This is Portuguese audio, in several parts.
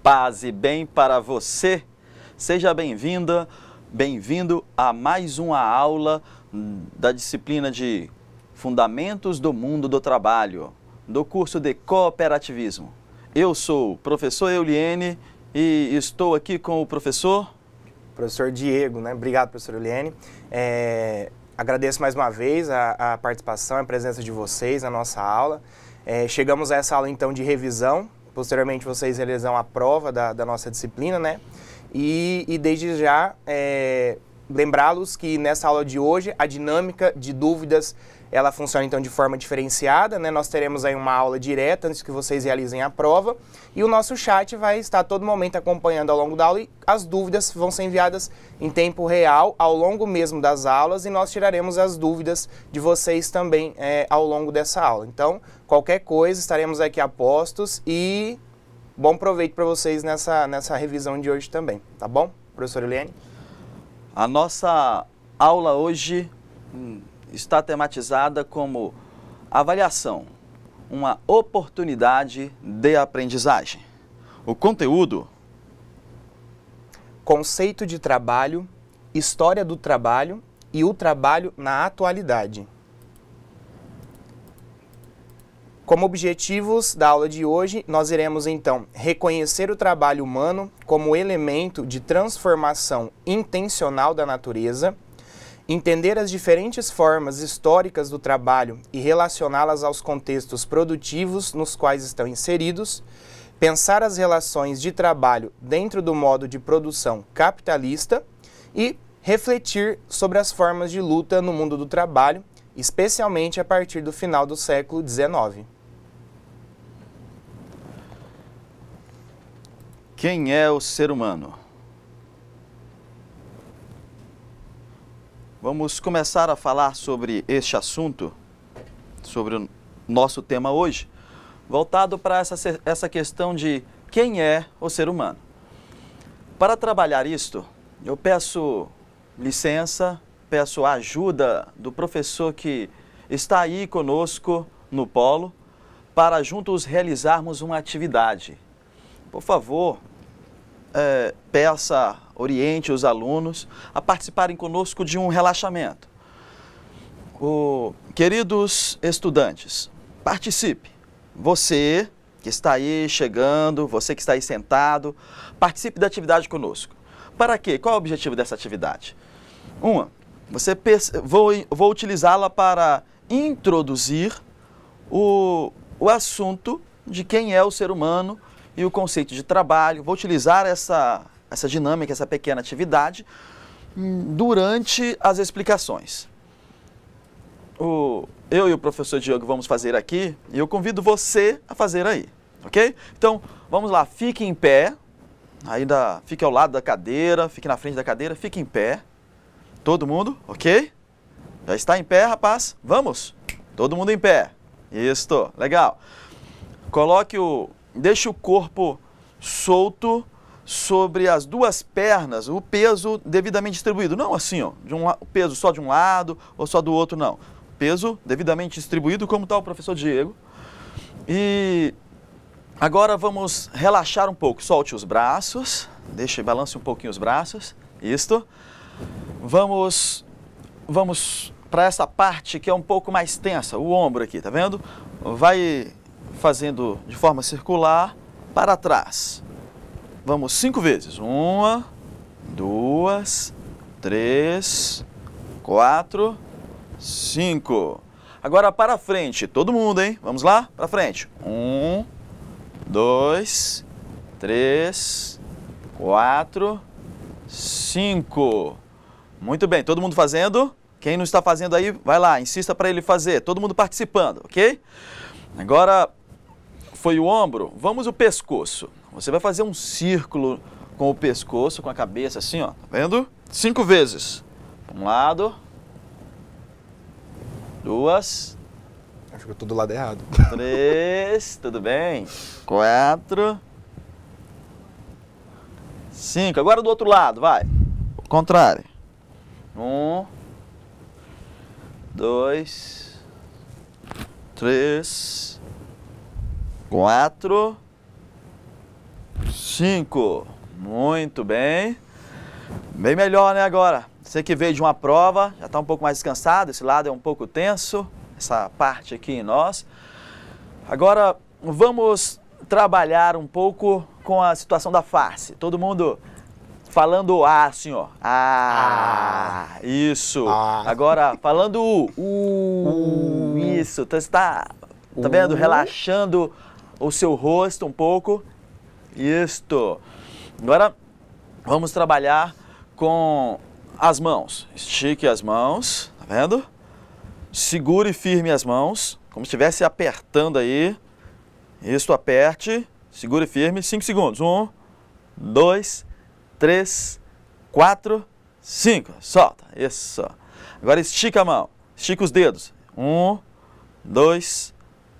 Paz e bem para você. Seja bem-vinda, bem-vindo a mais uma aula da disciplina de Fundamentos do Mundo do Trabalho, do curso de Cooperativismo. Eu sou o professor Euliene e estou aqui com o professor... Professor Diego, né? Obrigado, professor Euliene. Agradeço mais uma vez a participação e a presença de vocês na nossa aula. Chegamos a essa aula, então, de revisão. Posteriormente, vocês realizam a prova da nossa disciplina, né? E desde já, lembrá-los que nessa aula de hoje, a dinâmica de dúvidas, ela funciona, então, de forma diferenciada, né? Nós teremos aí uma aula direta antes que vocês realizem a prova. E o nosso chat vai estar a todo momento acompanhando ao longo da aula e as dúvidas vão ser enviadas em tempo real ao longo mesmo das aulas e nós tiraremos as dúvidas de vocês também ao longo dessa aula. Então, qualquer coisa, estaremos aqui a postos e bom proveito para vocês nessa revisão de hoje também, tá bom, professor Eliane? A nossa aula hoje está tematizada como avaliação, uma oportunidade de aprendizagem. O conteúdo: conceito de trabalho, história do trabalho e o trabalho na atualidade. Como objetivos da aula de hoje, nós iremos então reconhecer o trabalho humano como elemento de transformação intencional da natureza, entender as diferentes formas históricas do trabalho e relacioná-las aos contextos produtivos nos quais estão inseridos, pensar as relações de trabalho dentro do modo de produção capitalista e refletir sobre as formas de luta no mundo do trabalho, especialmente a partir do final do século XIX. Quem é o ser humano? Vamos começar a falar sobre este assunto, sobre o nosso tema hoje, voltado para essa questão de quem é o ser humano. Para trabalhar isto, eu peço licença, peço a ajuda do professor que está aí conosco no polo, para juntos realizarmos uma atividade. Por favor, oriente os alunos a participarem conosco de um relaxamento. Queridos estudantes, participe. Você que está aí chegando, você que está aí sentado, participe da atividade conosco. Para quê? Qual é o objetivo dessa atividade? Vou utilizá-la para introduzir o assunto de quem é o ser humano e o conceito de trabalho. Vou utilizar essa dinâmica, essa pequena atividade, durante as explicações. Eu e o professor Diego vamos fazer aqui, e eu convido você a fazer aí, ok? Então, vamos lá, fique em pé, fique ao lado da cadeira, fique na frente da cadeira, fique em pé, todo mundo, ok? Já está em pé, rapaz? Vamos? Todo mundo em pé. Isso, legal. Deixe o corpo solto sobre as duas pernas, o peso devidamente distribuído. Não assim, ó, o peso só de um lado ou só do outro, não. Peso devidamente distribuído, como está o professor Diego. E agora vamos relaxar um pouco. Solte os braços, balance um pouquinho os braços. Isto. Vamos para essa parte que é um pouco mais tensa, o ombro aqui, tá vendo? Vai fazendo de forma circular para trás. Vamos 5 vezes. 1, 2, 3, 4, 5. Agora para frente, todo mundo, hein? Vamos lá? Para frente. 1, 2, 3, 4, 5. Muito bem, todo mundo fazendo? Quem não está fazendo aí, vai lá, insista para ele fazer. Todo mundo participando, ok? Agora foi o ombro, vamos o pescoço. Você vai fazer um círculo com o pescoço, com a cabeça assim, ó, tá vendo? 5 vezes. Um lado. 2. Acho que eu tô do lado errado. 3, tudo bem. 4. 5. Agora do outro lado, vai. O contrário. 1, 2, 3, 4, 5. Muito bem. Bem melhor, né, agora? Você que veio de uma prova, já está um pouco mais descansado, esse lado é um pouco tenso, essa parte aqui em nós. Agora, vamos trabalhar um pouco com a situação da face. Todo mundo falando A, assim, ó. Isso. Agora, falando U. Isso. Então, você está vendo? Relaxando o seu rosto um pouco. Isto. Agora, vamos trabalhar com as mãos. Estique as mãos, tá vendo? Segure firme as mãos, como se estivesse apertando aí. Isso, aperte, segure firme, 5 segundos. 1, 2, 3, 4, 5. Solta, isso. Agora estica a mão, estica os dedos. 1, 2,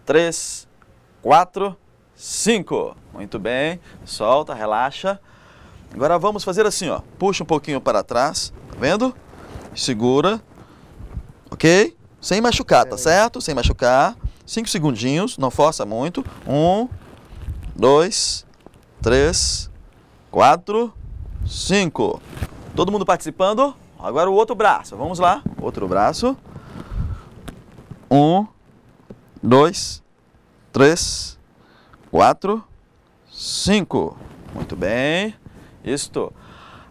3, 4, 5. Muito bem, solta, relaxa. Agora vamos fazer assim, ó. Puxa um pouquinho para trás, tá vendo? Segura, ok? Sem machucar, tá certo? Sem machucar. 5 segundinhos, não força muito. 1, 2, 3, 4, 5. Todo mundo participando? Agora o outro braço, vamos lá. Outro braço. 1, 2, 3, 4, 5. Muito bem. Isto.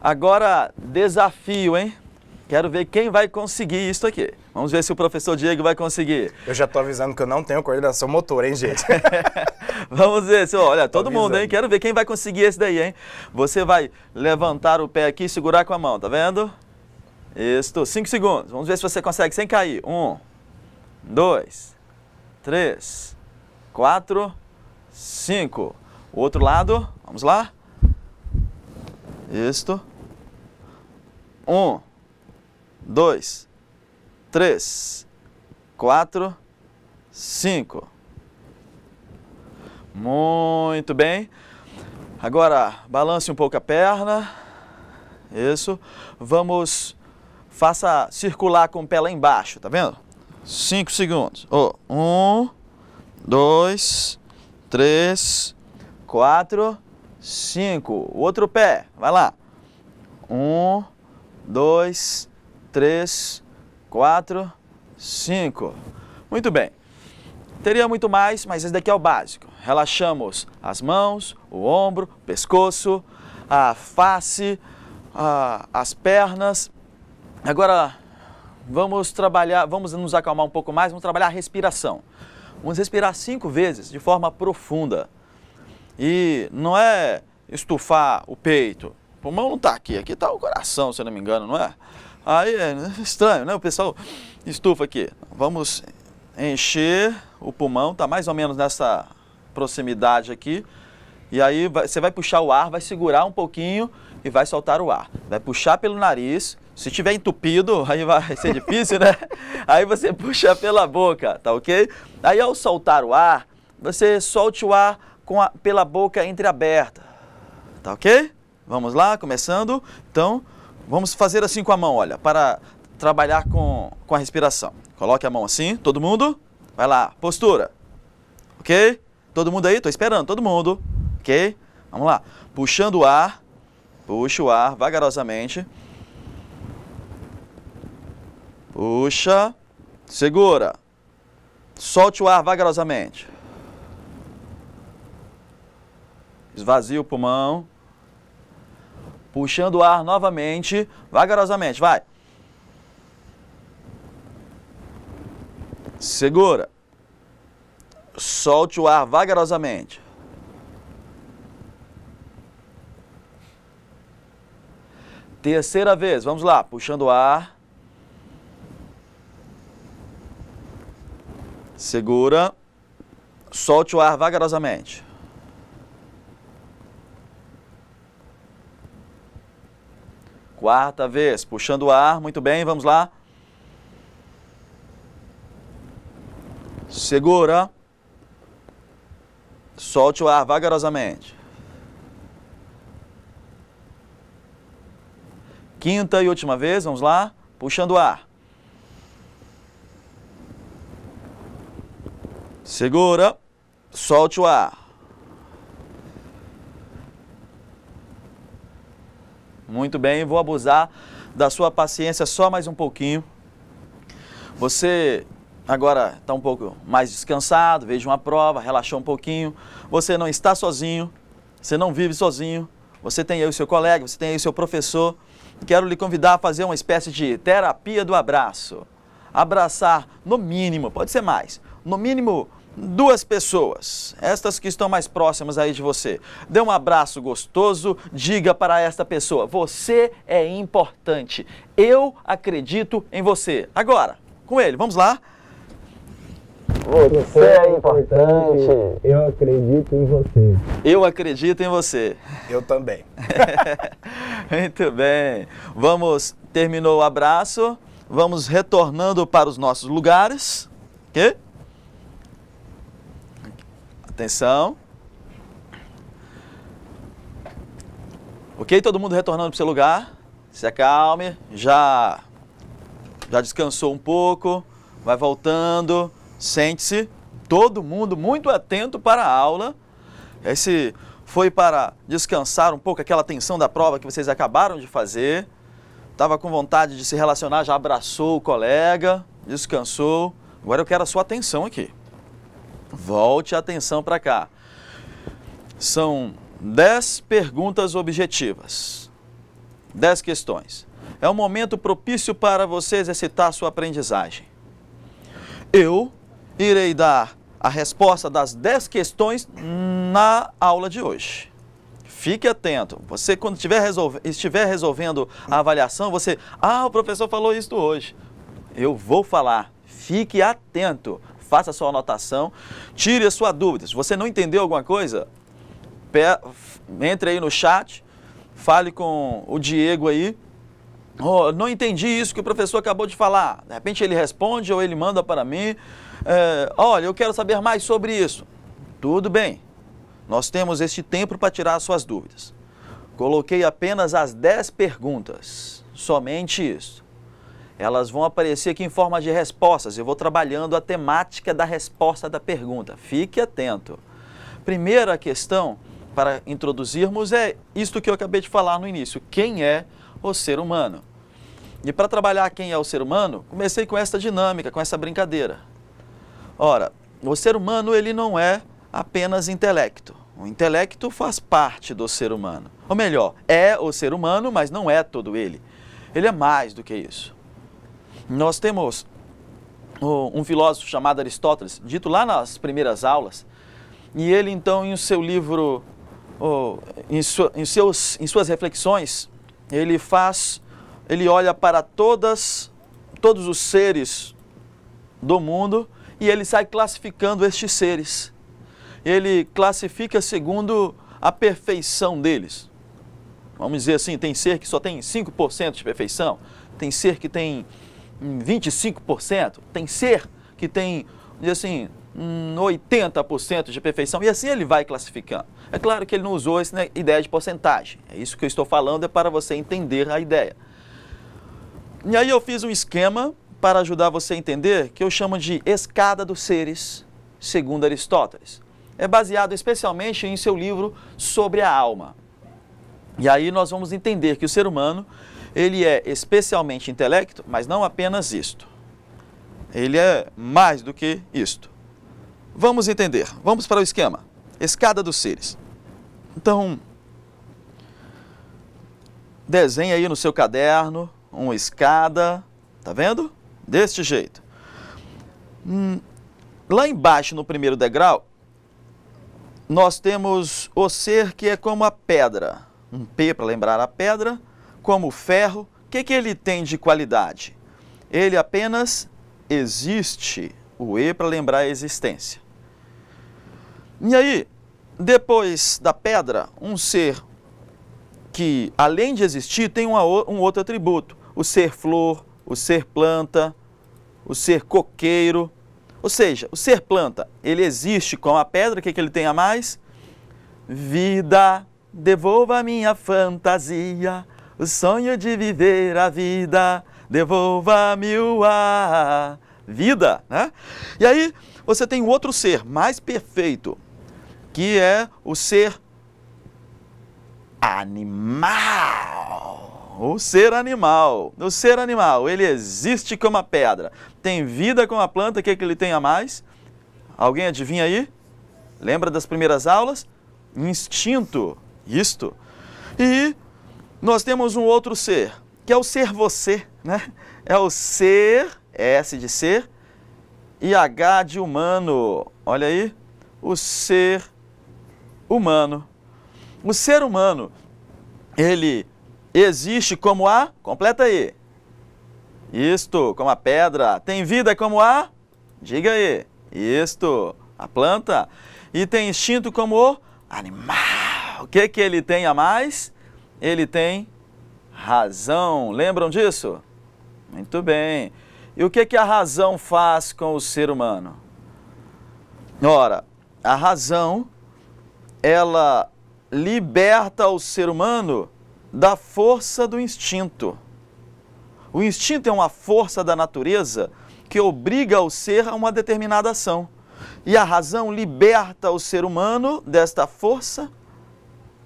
Agora, desafio, hein? Quero ver quem vai conseguir isso aqui. Vamos ver se o professor Diego vai conseguir. Eu já tô avisando que eu não tenho coordenação motora, hein, gente? Vamos ver, olha, todo mundo, hein? Quero ver quem vai conseguir esse daí, hein? Você vai levantar o pé aqui e segurar com a mão, tá vendo? Isto, 5 segundos. Vamos ver se você consegue sem cair. 1, 2, 3, 4, 5. O outro lado, vamos lá. Isto. 1, 2, 3, 4, 5. Muito bem. Agora, balance um pouco a perna. Isso. Faça circular com o pé lá embaixo, tá vendo? 5 segundos. 1, 2, 3, 4, 5. O outro pé, vai lá. 1, 2, 3, 4, 5. Muito bem. Teria muito mais, mas esse daqui é o básico. Relaxamos as mãos, o ombro, o pescoço, a face, as pernas. Agora, vamos nos acalmar um pouco mais, vamos trabalhar a respiração. Vamos respirar 5 vezes de forma profunda. E não é estufar o peito. O pulmão não está aqui, aqui está o coração, se eu não me engano, não é? Aí é estranho, né? O pessoal estufa aqui. Vamos encher o pulmão, está mais ou menos nessa proximidade aqui. E aí você vai puxar o ar, vai segurar um pouquinho e vai soltar o ar. Vai puxar pelo nariz. Se tiver entupido, aí vai ser difícil, né? Aí você puxa pela boca, tá ok? Aí ao soltar o ar, você solte o ar pela boca entreaberta, tá ok? Vamos lá, começando. Então, vamos fazer assim com a mão, olha, para trabalhar com a respiração. Coloque a mão assim, todo mundo. Vai lá, postura. Ok? Todo mundo aí? Tô esperando, todo mundo. Ok? Vamos lá. Puxando o ar. Puxa o ar vagarosamente. Puxa. Segura. Solte o ar vagarosamente. Esvazia o pulmão. Puxando o ar novamente, vagarosamente, vai. Segura. Solte o ar vagarosamente. Terceira vez, vamos lá, puxando o ar. Segura. Solte o ar vagarosamente. Quarta vez, puxando o ar, muito bem, vamos lá. Segura. Solte o ar vagarosamente. Quinta e última vez, vamos lá, puxando o ar. Segura. Solte o ar. Muito bem, vou abusar da sua paciência só mais um pouquinho. Você agora está um pouco mais descansado, vejo uma prova, relaxou um pouquinho. Você não está sozinho, você não vive sozinho. Você tem aí o seu colega, você tem aí o seu professor. Quero lhe convidar a fazer uma espécie de terapia do abraço. Abraçar, no mínimo, pode ser mais, no mínimo 2 pessoas, estas que estão mais próximas aí de você. Dê um abraço gostoso, diga para esta pessoa, você é importante, eu acredito em você. Agora, com ele, vamos lá. Você é importante, eu acredito em você. Eu acredito em você. Eu também. Muito bem. Terminou o abraço, vamos retornando para os nossos lugares. Ok? Atenção. Ok, todo mundo retornando para o seu lugar. Se acalme, já descansou um pouco, vai voltando. Sente-se, todo mundo muito atento para a aula. Esse foi para descansar um pouco aquela tensão da prova que vocês acabaram de fazer. Estava com vontade de se relacionar, já abraçou o colega, descansou. Agora eu quero a sua atenção aqui. Volte a atenção para cá. São 10 perguntas objetivas. 10 questões. É um momento propício para você exercitar sua aprendizagem. Eu irei dar a resposta das 10 questões na aula de hoje. Fique atento. Você, quando estiver resolvendo a avaliação, você... o professor falou isso hoje. Eu vou falar. Fique atento. Faça a sua anotação. Tire a sua dúvida. Se você não entendeu alguma coisa, entre aí no chat. Fale com o Diego aí. Não entendi isso que o professor acabou de falar. De repente ele responde ou ele manda para mim. Olha, eu quero saber mais sobre isso. Tudo bem. Nós temos este tempo para tirar as suas dúvidas. Coloquei apenas as 10 perguntas. Somente isso. Elas vão aparecer aqui em forma de respostas. Eu vou trabalhando a temática da resposta da pergunta. Fique atento. Primeira questão para introduzirmos é isto que eu acabei de falar no início. Quem é o ser humano? E para trabalhar quem é o ser humano, comecei com essa dinâmica, com essa brincadeira. Ora, o ser humano ele não é apenas intelecto. O intelecto faz parte do ser humano. Ou melhor, é o ser humano, mas não é todo ele. Ele é mais do que isso. Nós temos um filósofo chamado Aristóteles, dito lá nas primeiras aulas, e ele então em seu livro, em suas reflexões, ele olha para todos os seres do mundo e ele sai classificando estes seres. Ele classifica segundo a perfeição deles. Vamos dizer assim, tem ser que só tem 5% de perfeição, tem ser que tem 25%, tem ser que tem, assim, 80% de perfeição, e assim ele vai classificando. É claro que ele não usou essa ideia de porcentagem, é isso que eu estou falando, é para você entender a ideia. E aí eu fiz um esquema para ajudar você a entender, que eu chamo de escada dos seres, segundo Aristóteles. É baseado especialmente em seu livro sobre a alma. E aí nós vamos entender que o ser humano, ele é especialmente intelecto, mas não apenas isto. Ele é mais do que isto. Vamos entender. Vamos para o esquema. Escada dos seres. Então, desenhe aí no seu caderno uma escada, tá vendo? Deste jeito. Lá embaixo, no primeiro degrau, nós temos o ser que é como a pedra. Um P para lembrar a pedra, como o ferro. O que ele tem de qualidade? Ele apenas existe. O E para lembrar a existência. E aí, depois da pedra, um ser que, além de existir, tem um outro atributo. O ser flor, o ser planta, o ser coqueiro. Ou seja, o ser planta, ele existe com a pedra, o que ele tem a mais? Vida, devolva a minha fantasia, o sonho de viver a vida, devolva-me o ar. Vida, né? E aí, você tem outro ser mais perfeito, que é o ser animal. O ser animal. O ser animal, ele existe como a pedra. Tem vida como a planta, o que ele tem a mais? Alguém adivinha aí? Lembra das primeiras aulas? Instinto. Isto. E nós temos um outro ser, que é o ser você, né? É o ser, S de ser, e H de humano. Olha aí, o ser humano. O ser humano, ele existe como a... Completa aí. Isto, como a pedra. Tem vida como a... Diga aí. Isto, a planta. E tem instinto como o animal. O que ele tem a mais? Ele tem razão. Lembram disso? Muito bem. E o que a razão faz com o ser humano? Ora, a razão, ela liberta o ser humano da força do instinto. O instinto é uma força da natureza que obriga o ser a uma determinada ação. E a razão liberta o ser humano desta força,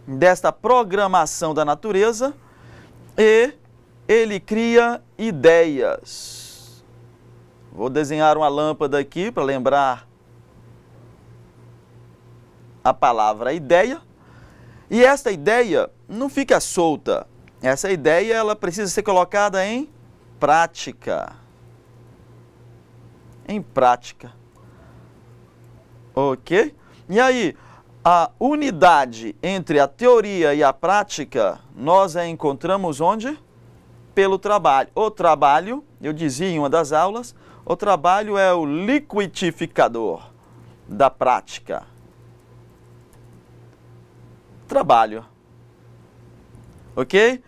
desta programação da natureza, e ele cria ideias. Vou desenhar uma lâmpada aqui para lembrar a palavra ideia. E esta ideia não fica solta. Essa ideia, ela precisa ser colocada em prática. Em prática. Ok? E aí, a unidade entre a teoria e a prática, nós a encontramos onde? Pelo trabalho. O trabalho, eu dizia em uma das aulas, o trabalho é o liquidificador da prática. Trabalho. Ok?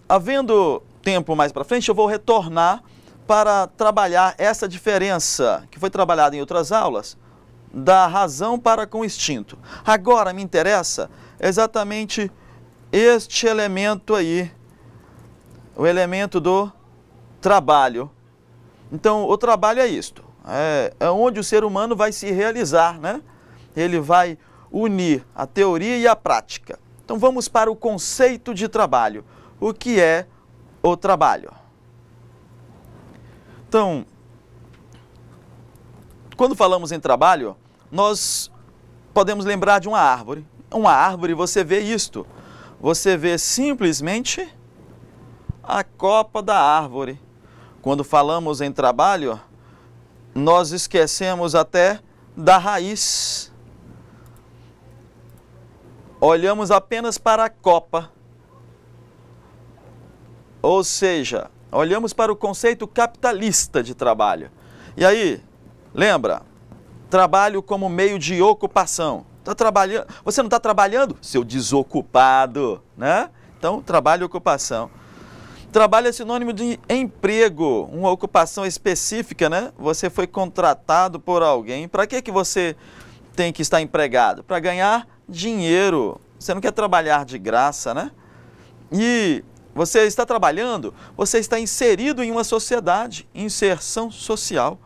Havendo tempo mais para frente, eu vou retornar para trabalhar essa diferença, que foi trabalhada em outras aulas, da razão para com o instinto. Agora me interessa exatamente este elemento aí, o elemento do trabalho. Então, o trabalho é isto, é onde o ser humano vai se realizar, né? Ele vai unir a teoria e a prática. Então, vamos para o conceito de trabalho. O que é o trabalho? Então, quando falamos em trabalho, nós podemos lembrar de uma árvore. Uma árvore, você vê isto. Você vê simplesmente a copa da árvore. Quando falamos em trabalho, nós esquecemos até da raiz. Olhamos apenas para a copa. Ou seja, olhamos para o conceito capitalista de trabalho. E aí, lembra? Trabalho como meio de ocupação. Tá trabalhando? Você não está trabalhando? Seu desocupado, né? Então, trabalho e ocupação. Trabalho é sinônimo de emprego, uma ocupação específica, né? Você foi contratado por alguém. Para que você tem que estar empregado? Para ganhar dinheiro. Você não quer trabalhar de graça, né? E você está trabalhando, você está inserido em uma sociedade, inserção social.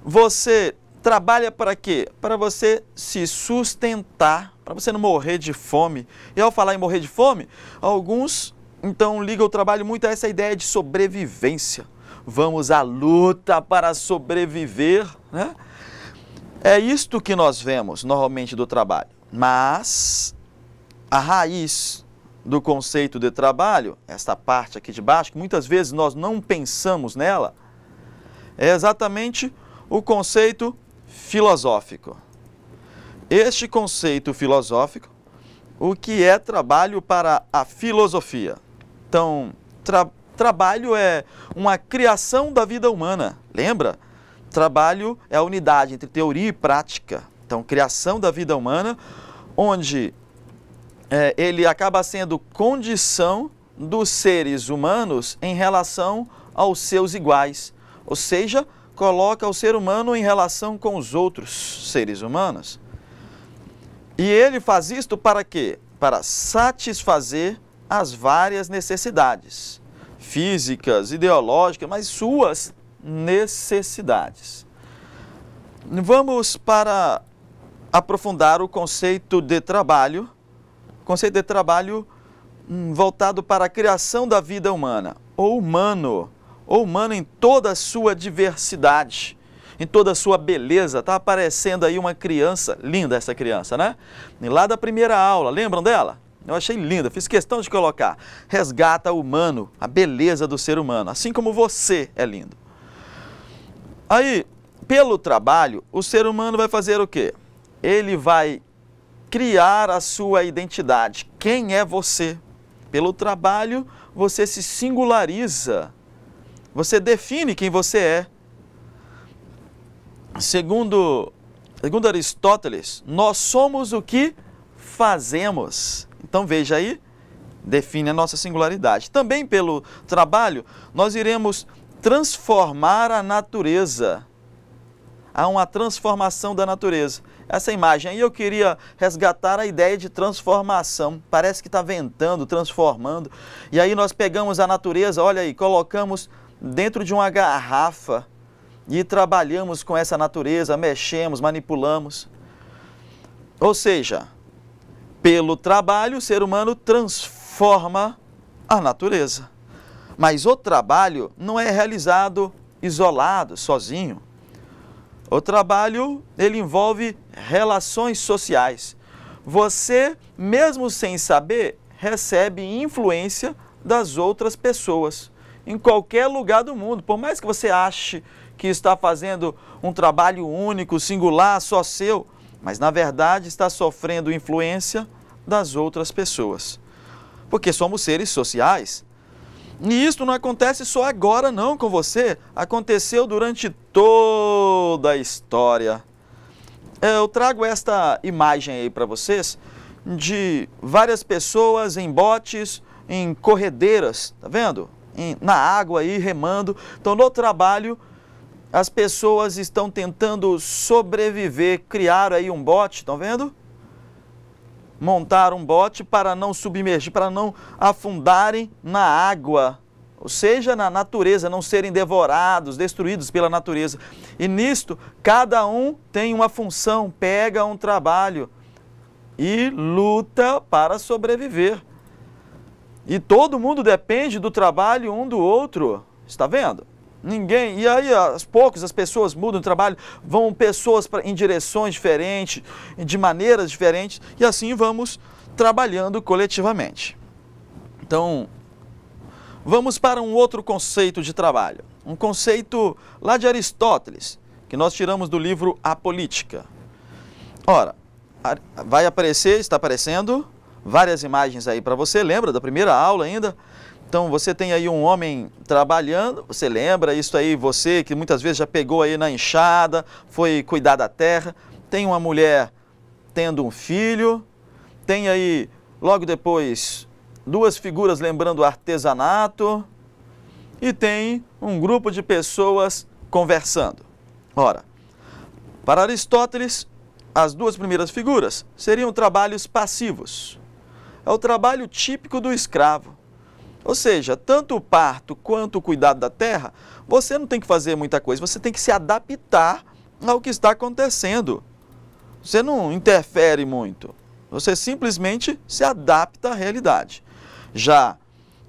Você trabalha para quê? Para você se sustentar, para você não morrer de fome. E ao falar em morrer de fome, alguns então ligam o trabalho muito a essa ideia de sobrevivência. Vamos à luta para sobreviver, né? É isto que nós vemos normalmente do trabalho. Mas a raiz do conceito de trabalho, esta parte aqui de baixo, que muitas vezes nós não pensamos nela, é exatamente o conceito filosófico. Este conceito filosófico, o que é trabalho para a filosofia? Então, trabalho é uma criação da vida humana, lembra? Trabalho é a unidade entre teoria e prática. Então, criação da vida humana, onde ele acaba sendo condição dos seres humanos em relação aos seus iguais. Ou seja, coloca o ser humano em relação com os outros seres humanos. E ele faz isto para quê? Para satisfazer as várias necessidades físicas, ideológicas, mas suas necessidades. Vamos para aprofundar o conceito de trabalho. O conceito de trabalho voltado para a criação da vida humana, ou humano em toda a sua diversidade, em toda a sua beleza. Está aparecendo aí uma criança, linda essa criança, né? E lá da primeira aula, lembram dela? Eu achei linda, fiz questão de colocar. Resgata o humano, a beleza do ser humano, assim como você é lindo. Aí, pelo trabalho, o ser humano vai fazer o quê? Ele vai criar a sua identidade. Quem é você? Pelo trabalho, você se singulariza. Você define quem você é. Segundo Aristóteles, nós somos o que fazemos. Então veja aí, define a nossa singularidade. Também pelo trabalho, nós iremos transformar a natureza. Há uma transformação da natureza. Essa imagem aí eu queria resgatar a ideia de transformação. Parece que está ventando, transformando. E aí nós pegamos a natureza, olha aí, colocamos dentro de uma garrafa e trabalhamos com essa natureza, mexemos, manipulamos. Ou seja, pelo trabalho o ser humano transforma a natureza. Mas o trabalho não é realizado isolado, sozinho. O trabalho, ele envolve relações sociais. Você, mesmo sem saber, recebe influência das outras pessoas. Em qualquer lugar do mundo, por mais que você ache que está fazendo um trabalho único, singular, só seu, mas na verdade está sofrendo influência das outras pessoas. Porque somos seres sociais. E isso não acontece só agora não com você, aconteceu durante toda a história. Eu trago esta imagem aí para vocês de várias pessoas em botes, em corredeiras, tá vendo? Na água aí, remando. Então no trabalho as pessoas estão tentando sobreviver, criaram aí um bote, estão vendo? Montaram um bote para não submergir, para não afundarem na água, ou seja, na natureza, não serem devorados, destruídos pela natureza. E nisto, cada um tem uma função, pega um trabalho e luta para sobreviver. E todo mundo depende do trabalho um do outro, está vendo? Ninguém, e aí aos poucos as pessoas mudam de trabalho, vão pessoas em direções diferentes, de maneiras diferentes, e assim vamos trabalhando coletivamente. Então, vamos para um outro conceito de trabalho, um conceito lá de Aristóteles, que nós tiramos do livro A Política. Ora, vai aparecer, está aparecendo várias imagens aí para você, lembra da primeira aula ainda? Então você tem aí um homem trabalhando, você lembra isso aí, você que muitas vezes já pegou aí na enxada, foi cuidar da terra, tem uma mulher tendo um filho, tem aí logo depois duas figuras lembrando o artesanato e tem um grupo de pessoas conversando. Ora, para Aristóteles, as duas primeiras figuras seriam trabalhos passivos. É o trabalho típico do escravo. Ou seja, tanto o parto quanto o cuidado da terra, você não tem que fazer muita coisa, você tem que se adaptar ao que está acontecendo. Você não interfere muito, você simplesmente se adapta à realidade. Já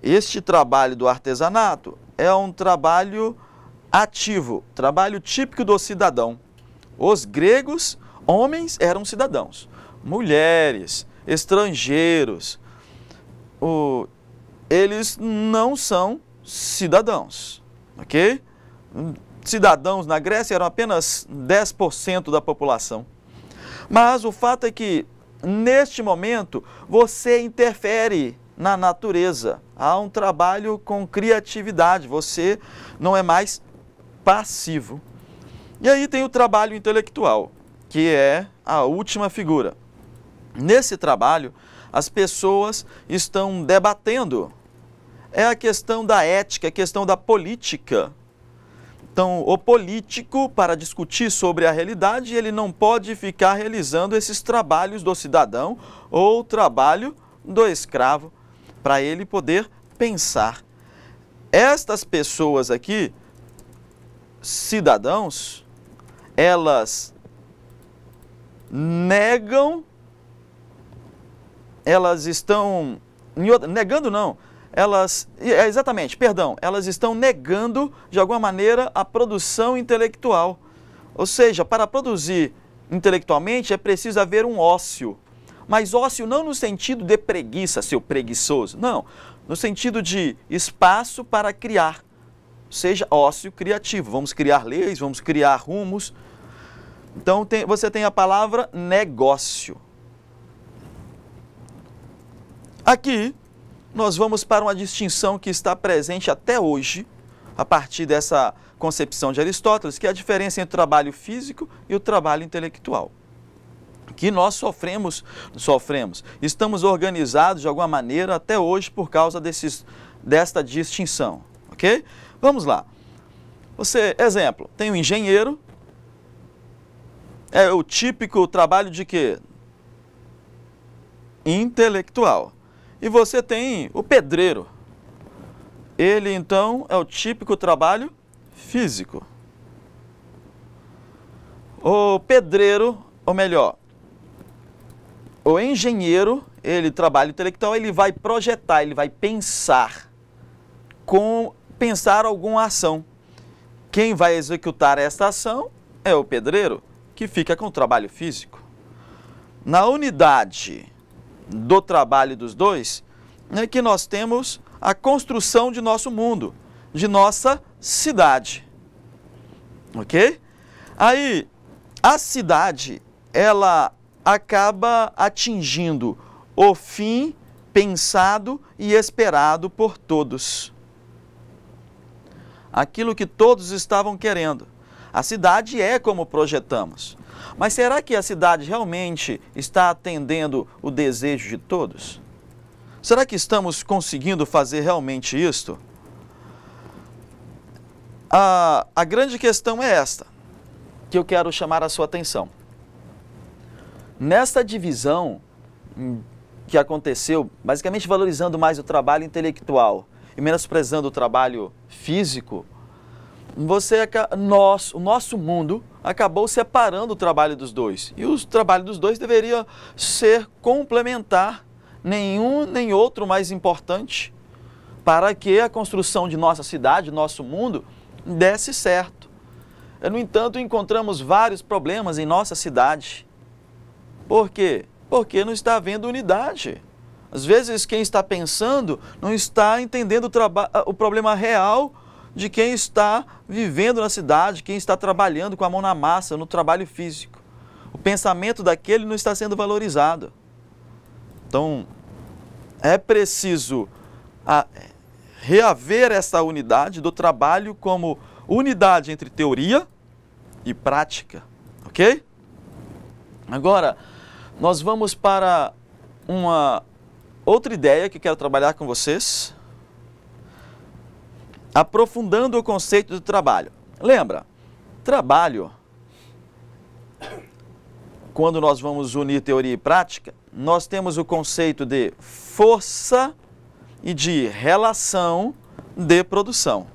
este trabalho do artesanato é um trabalho ativo, trabalho típico do cidadão. Os gregos, homens, eram cidadãos, mulheres, estrangeiros, eles não são cidadãos, ok? Cidadãos na Grécia eram apenas 10% da população. Mas o fato é que, neste momento, você interfere na natureza. Há um trabalho com criatividade, você não é mais passivo. E aí tem o trabalho intelectual, que é a última figura. Nesse trabalho, as pessoas estão debatendo. É a questão da ética, a questão da política. Então, o político, para discutir sobre a realidade, ele não pode ficar realizando esses trabalhos do cidadão ou o trabalho do escravo, para ele poder pensar. Estas pessoas aqui, cidadãos, elas negam, elas estão negando não, exatamente, perdão, elas estão negando, de alguma maneira, a produção intelectual. Ou seja, para produzir intelectualmente é preciso haver um ócio. Mas ócio não no sentido de preguiça, seu preguiçoso, não. No sentido de espaço para criar. Seja ócio criativo. Vamos criar leis, vamos criar rumos. Então você tem a palavra negócio. Aqui nós vamos para uma distinção que está presente até hoje, a partir dessa concepção de Aristóteles, que é a diferença entre o trabalho físico e o trabalho intelectual. Que nós sofremos, estamos organizados de alguma maneira até hoje por causa desta distinção, ok? Vamos lá. Exemplo, tem um engenheiro, é o típico trabalho de quê? Intelectual. E você tem o pedreiro. Ele, então, é o típico trabalho físico. O pedreiro, ou melhor, o engenheiro, ele trabalha intelectual, ele vai projetar, ele vai pensar alguma ação. Quem vai executar esta ação é o pedreiro, que fica com o trabalho físico. Na unidade do trabalho dos dois, é que nós temos a construção de nosso mundo, de nossa cidade. Ok? Aí, a cidade, ela acaba atingindo o fim pensado e esperado por todos. Aquilo que todos estavam querendo. A cidade é como projetamos. Mas será que a cidade realmente está atendendo o desejo de todos? Será que estamos conseguindo fazer realmente isto? A grande questão é esta, que eu quero chamar a sua atenção. Nesta divisão que aconteceu, basicamente valorizando mais o trabalho intelectual e menosprezando o trabalho físico, o nosso mundo acabou separando o trabalho dos dois. E o trabalho dos dois deveria ser complementar, nenhum nem outro mais importante, para que a construção de nossa cidade, nosso mundo, desse certo. No entanto, encontramos vários problemas em nossa cidade. Por quê? Porque não está havendo unidade. Às vezes, quem está pensando não está entendendo o problema real de quem está vivendo na cidade, quem está trabalhando com a mão na massa, no trabalho físico. O pensamento daquele não está sendo valorizado. Então, é preciso reaver essa unidade do trabalho como unidade entre teoria e prática, ok? Agora, nós vamos para uma outra ideia que quero trabalhar com vocês, aprofundando o conceito do trabalho. Lembra, trabalho, quando nós vamos unir teoria e prática, nós temos o conceito de força e de relação de produção.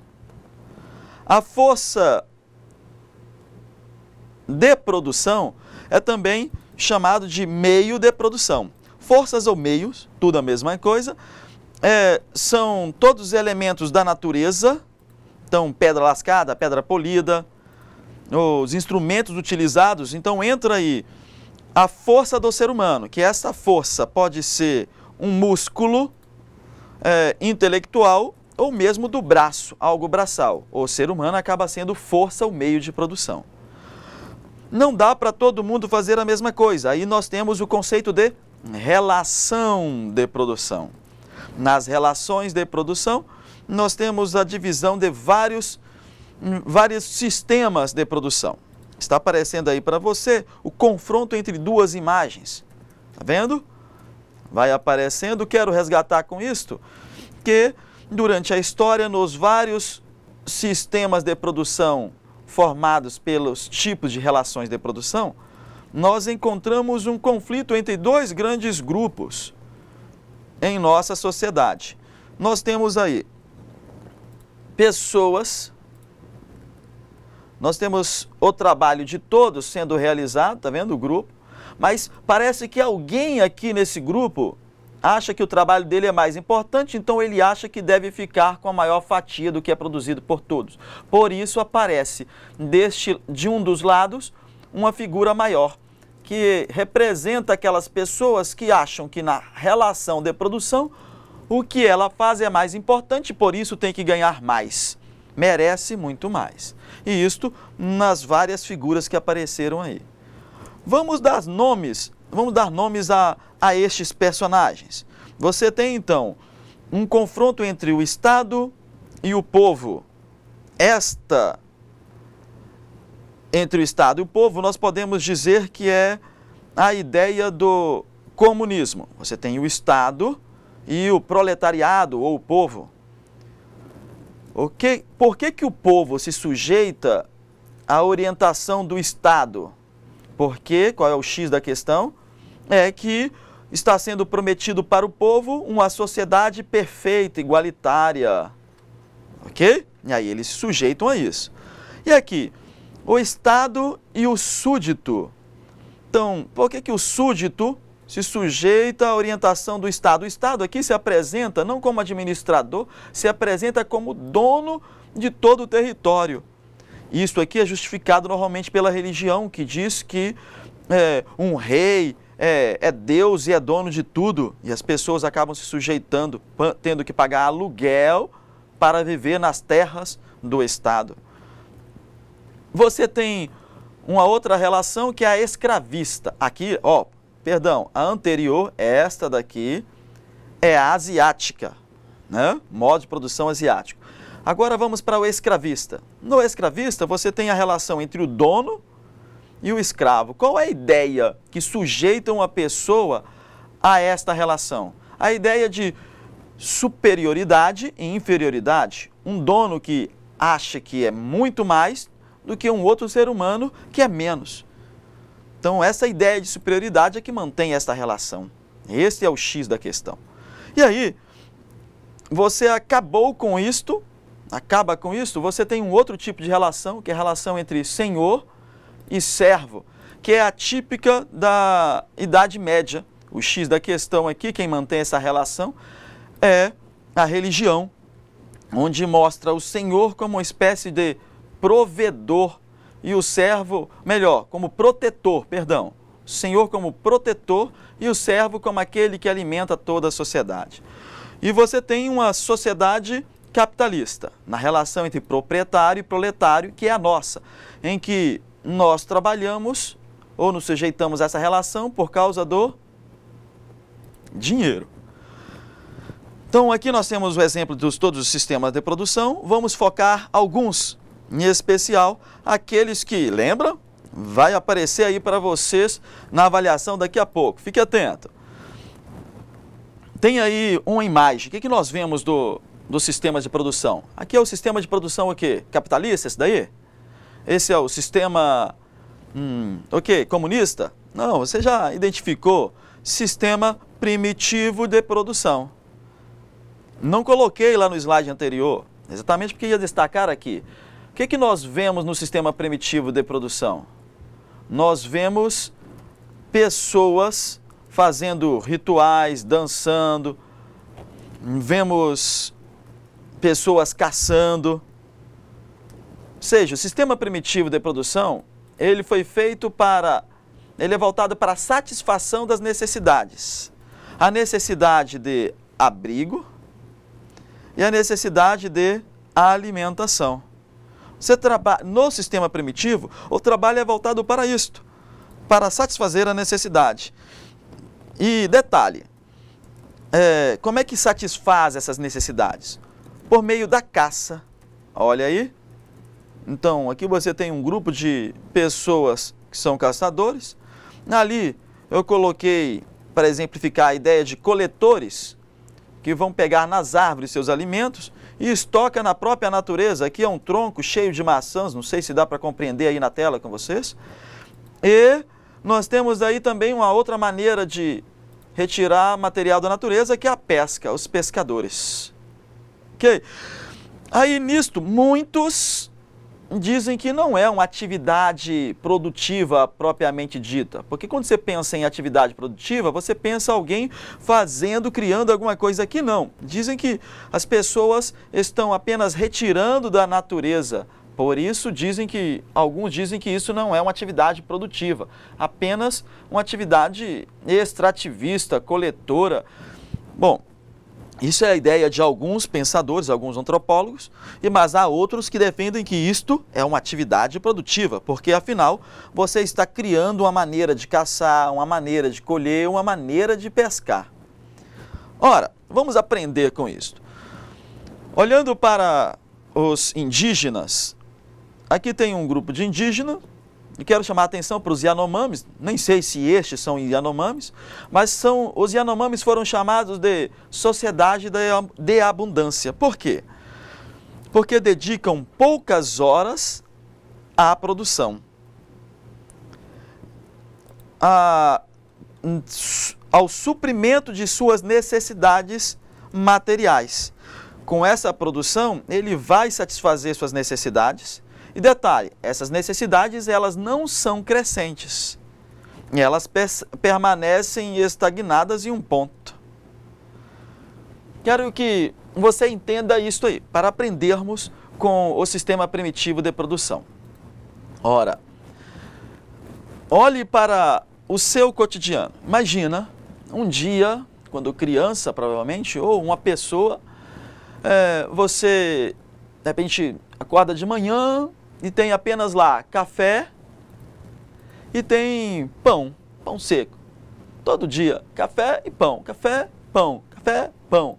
A força de produção é também chamado de meio de produção. Forças ou meios, tudo a mesma coisa, são todos os elementos da natureza, então pedra lascada, pedra polida, os instrumentos utilizados, então entra aí a força do ser humano, que essa força pode ser um músculo intelectual ou mesmo do braço, algo braçal. O ser humano acaba sendo força ou meio de produção. Não dá para todo mundo fazer a mesma coisa. Aí nós temos o conceito de relação de produção. Nas relações de produção, nós temos a divisão de vários sistemas de produção. Está aparecendo aí para você o confronto entre duas imagens. Está vendo? Vai aparecendo. Quero resgatar com isto que durante a história, nos vários sistemas de produção formados pelos tipos de relações de produção, nós encontramos um conflito entre dois grandes grupos em nossa sociedade. Nós temos aí pessoas, nós temos o trabalho de todos sendo realizado, está vendo o grupo? Mas parece que alguém aqui nesse grupo acha que o trabalho dele é mais importante, então ele acha que deve ficar com a maior fatia do que é produzido por todos. Por isso aparece de um dos lados uma figura maior, que representa aquelas pessoas que acham que na relação de produção o que ela faz é mais importante, por isso tem que ganhar mais, merece muito mais. E isto nas várias figuras que apareceram aí. Vamos dar nomes a estes personagens. Você tem então um confronto entre o Estado e o povo. Entre o Estado e o povo, nós podemos dizer que é a ideia do comunismo. Você tem o Estado e o proletariado ou o povo. Por que o povo se sujeita à orientação do Estado? Porque, qual é o X da questão? É que está sendo prometido para o povo uma sociedade perfeita, igualitária. Ok? E aí eles se sujeitam a isso. E aqui, o Estado e o súdito. Então, por que o súdito se sujeita à orientação do Estado? O Estado aqui se apresenta não como administrador, se apresenta como dono de todo o território. Isso aqui é justificado normalmente pela religião, que diz que um rei é Deus e é dono de tudo. E as pessoas acabam se sujeitando, tendo que pagar aluguel para viver nas terras do Estado. Você tem uma outra relação que é a escravista. Aqui, a anterior, esta daqui, é a asiática, né? Modo de produção asiático. Agora vamos para o escravista. No escravista, você tem a relação entre o dono e o escravo. Qual é a ideia que sujeita uma pessoa a esta relação? A ideia de superioridade e inferioridade. Um dono que acha que é muito mais do que um outro ser humano que é menos. Então, essa ideia de superioridade é que mantém esta relação. Esse é o X da questão. E aí, você acaba com isto, você tem um outro tipo de relação, que é a relação entre senhor e servo, que é a típica da Idade Média. O X da questão aqui, quem mantém essa relação, é a religião, onde mostra o senhor como uma espécie de provedor e o servo, como protetor, o senhor como protetor e o servo como aquele que alimenta toda a sociedade. E você tem uma sociedade capitalista, na relação entre proprietário e proletário, que é a nossa, em que nós trabalhamos ou nos sujeitamos a essa relação por causa do dinheiro. Então, aqui nós temos o exemplo de todos os sistemas de produção. Vamos focar alguns, em especial aqueles que, lembra? Vai aparecer aí para vocês na avaliação daqui a pouco. Fique atento. Tem aí uma imagem. O que nós vemos do sistema de produção? Aqui é o sistema de produção o quê? Capitalista, esse daí? Esse é o sistema, comunista? Não, você já identificou sistema primitivo de produção. Não coloquei lá no slide anterior, exatamente porque ia destacar aqui. O que nós vemos no sistema primitivo de produção? Nós vemos pessoas fazendo rituais, dançando, vemos pessoas caçando. Ou seja, o sistema primitivo de produção, ele é voltado para a satisfação das necessidades. A necessidade de abrigo e a necessidade de alimentação. No sistema primitivo, o trabalho é voltado para isto, para satisfazer a necessidade. E detalhe, como é que satisfaz essas necessidades? Por meio da caça. Olha aí. Então, aqui você tem um grupo de pessoas que são caçadores. Ali eu coloquei, para exemplificar, a ideia de coletores, que vão pegar nas árvores seus alimentos e estoca na própria natureza. Aqui é um tronco cheio de maçãs, não sei se dá para compreender aí na tela com vocês. E nós temos aí também uma outra maneira de retirar material da natureza, que é a pesca, os pescadores. Ok? Aí nisto, muitos dizem que não é uma atividade produtiva propriamente dita. Porque quando você pensa em atividade produtiva, você pensa alguém fazendo, criando alguma coisa aqui. Não. Dizem que as pessoas estão apenas retirando da natureza. Por isso, alguns dizem que isso não é uma atividade produtiva, apenas uma atividade extrativista, coletora. Bom, isso é a ideia de alguns pensadores, alguns antropólogos, mas há outros que defendem que isto é uma atividade produtiva, porque afinal você está criando uma maneira de caçar, uma maneira de colher, uma maneira de pescar. Ora, vamos aprender com isto. Olhando para os indígenas, aqui tem um grupo de indígenas, e quero chamar a atenção para os Yanomamis, nem sei se estes são Yanomamis, mas os Yanomamis foram chamados de sociedade de abundância. Por quê? Porque dedicam poucas horas à produção, ao suprimento de suas necessidades materiais. Com essa produção, ele vai satisfazer suas necessidades. E detalhe, essas necessidades elas não são crescentes, elas permanecem estagnadas em um ponto. Quero que você entenda isto aí, para aprendermos com o sistema primitivo de produção. Ora, olhe para o seu cotidiano. Imagina um dia, quando criança provavelmente, ou uma pessoa, você de repente acorda de manhã, e tem apenas lá café e tem pão seco. Todo dia, café e pão, café, pão, café, pão.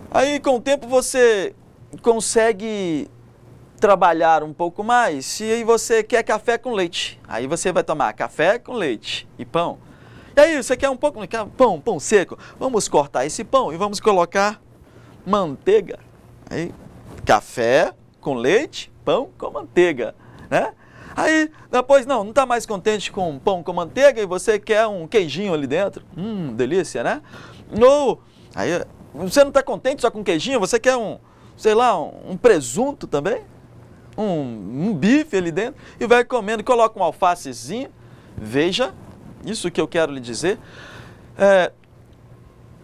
Aí com o tempo você consegue trabalhar um pouco mais e aí você quer café com leite. Aí você vai tomar café com leite e pão. E aí você quer um pouco de pão seco. Vamos cortar esse pão e vamos colocar manteiga. Aí, café com leite, pão com manteiga, né? Aí, depois, não está mais contente com pão com manteiga e você quer um queijinho ali dentro. Delícia, né? Ou, aí, você não está contente só com queijinho, você quer um presunto também, um bife ali dentro, e vai comendo, coloca um alfacezinho. Veja, isso que eu quero lhe dizer,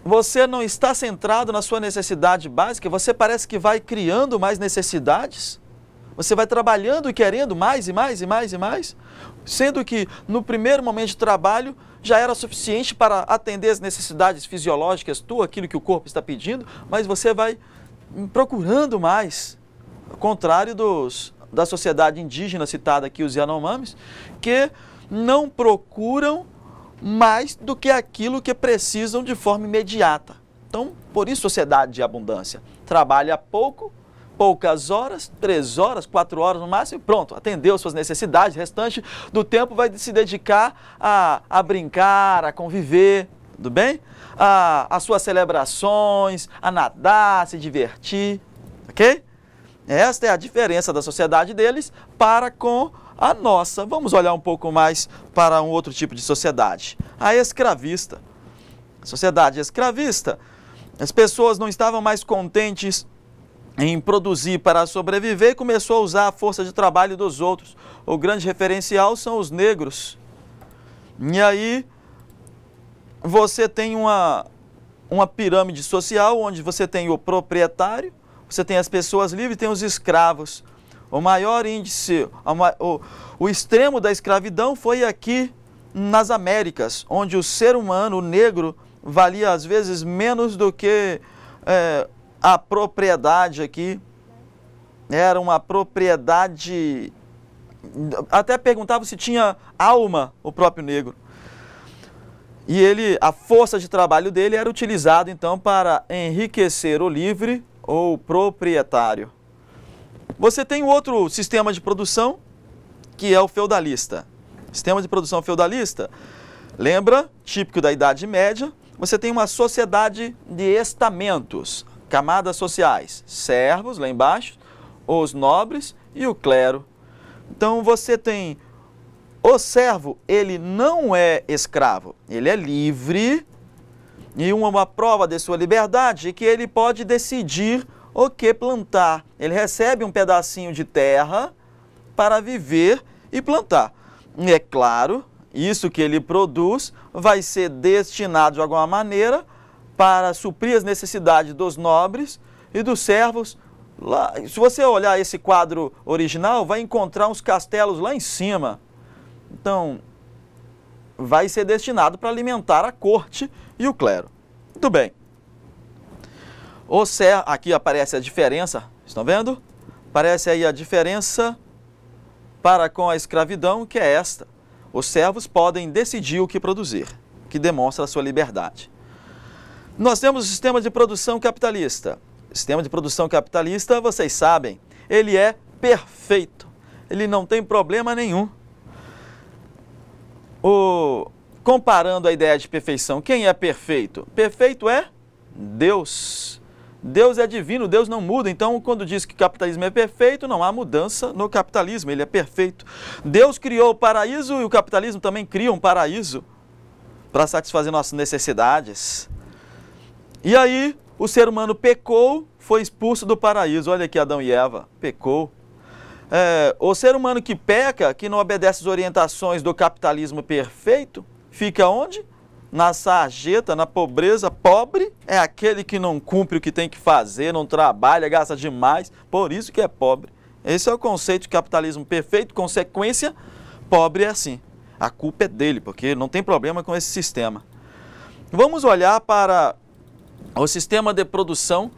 você não está centrado na sua necessidade básica, você parece que vai criando mais necessidades, você vai trabalhando e querendo mais e mais e mais e mais, sendo que no primeiro momento de trabalho já era suficiente para atender as necessidades fisiológicas aquilo que o corpo está pedindo, mas você vai procurando mais, ao contrário da sociedade indígena citada aqui, os Yanomamis, que não procuram mais do que aquilo que precisam de forma imediata. Então, por isso sociedade de abundância. Trabalha pouco, poucas horas, 3 horas, 4 horas no máximo, e pronto, atendeu suas necessidades, o restante do tempo vai se dedicar a brincar, a conviver, tudo bem? As suas celebrações, a nadar, a se divertir, ok? Esta é a diferença da sociedade deles para com a nossa. Vamos olhar um pouco mais para um outro tipo de sociedade, a escravista. A sociedade escravista, as pessoas não estavam mais contentes em produzir para sobreviver e começou a usar a força de trabalho dos outros. O grande referencial são os negros. E aí você tem uma pirâmide social onde você tem o proprietário, você tem as pessoas livres e tem os escravos. O maior índice, o extremo da escravidão foi aqui nas Américas, onde o ser humano, o negro, valia às vezes menos do que a propriedade aqui. Era uma propriedade, até perguntava se tinha alma o próprio negro. E a força de trabalho dele era utilizada então para enriquecer o livre ou proprietário. Você tem outro sistema de produção, que é o feudalista. Sistema de produção feudalista, lembra, típico da Idade Média, você tem uma sociedade de estamentos, camadas sociais, servos lá embaixo, os nobres e o clero. Então você tem o servo, ele não é escravo, ele é livre, e uma prova de sua liberdade é que ele pode decidir o que plantar. Ele recebe um pedacinho de terra para viver e plantar. E é claro, isso que ele produz vai ser destinado de alguma maneira para suprir as necessidades dos nobres e dos servos. Lá, se você olhar esse quadro original, vai encontrar uns castelos lá em cima. Então, vai ser destinado para alimentar a corte e o clero. Muito bem. Aqui aparece a diferença, estão vendo? Aparece aí a diferença para com a escravidão, que é esta. Os servos podem decidir o que produzir, que demonstra a sua liberdade. Nós temos o sistema de produção capitalista. O sistema de produção capitalista, vocês sabem, ele é perfeito. Ele não tem problema nenhum. Comparando a ideia de perfeição, quem é perfeito? Perfeito é Deus. Deus é divino, Deus não muda. Então, quando diz que o capitalismo é perfeito, não há mudança no capitalismo, ele é perfeito. Deus criou o paraíso e o capitalismo também cria um paraíso para satisfazer nossas necessidades. E aí, o ser humano pecou, foi expulso do paraíso. Olha aqui, Adão e Eva, pecou. O ser humano que peca, que não obedece às orientações do capitalismo perfeito, fica onde? Na sarjeta, na pobreza. Pobre é aquele que não cumpre o que tem que fazer, não trabalha, gasta demais, por isso que é pobre. Esse é o conceito de capitalismo perfeito, consequência, pobre é assim. A culpa é dele, porque não tem problema com esse sistema. Vamos olhar para o sistema de produção